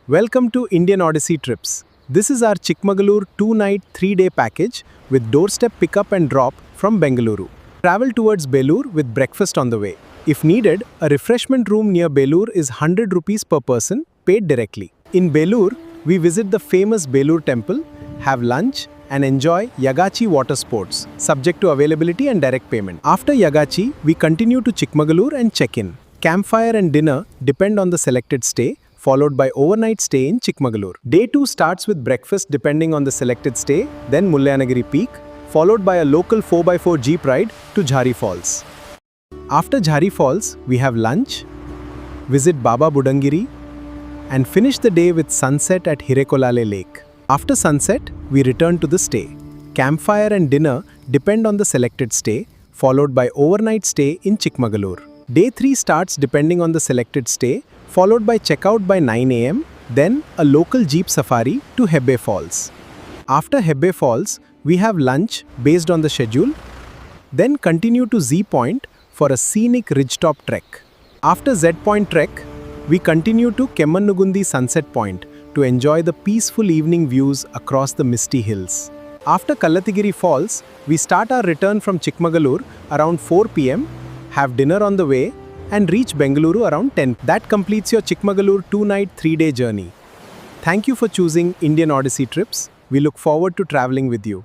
Welcome to Indian Odyssey Trips. This is our Chikmagaluru 2-night, 3-day package with doorstep pickup and drop from Bengaluru. Travel towards Belur with breakfast on the way. If needed, a refreshment room near Belur is 100 rupees per person, paid directly. In Belur, we visit the famous Belur temple, have lunch, and enjoy Yagachi water sports, subject to availability and direct payment. After Yagachi, we continue to Chikmagaluru and check-in. Campfire and dinner depend on the selected stay, followed by overnight stay in Chikmagaluru. Day 2 starts with breakfast depending on the selected stay, then Mullanagiri Peak, followed by a local 4x4 jeep ride to Jhari Falls. After Jhari Falls, we have lunch, visit Baba Budangiri, and finish the day with sunset at Hirekolale Lake. After sunset, we return to the stay. Campfire and dinner depend on the selected stay, followed by overnight stay in Chikmagaluru. Day 3 starts depending on the selected stay, followed by checkout by 9 am, then a local jeep safari to Hebbe Falls. After Hebbe Falls, we have lunch based on the schedule, then continue to Z Point for a scenic ridgetop trek. After Z Point trek, we continue to Kemmannugundi Sunset Point to enjoy the peaceful evening views across the misty hills. After Kallathigiri Falls, we start our return from Chikmagaluru around 4 pm, have dinner on the way, and reach Bengaluru around 10. That completes your Chikmagaluru 2-night, 3-day journey. Thank you for choosing Indian Odyssey Trips. We look forward to traveling with you.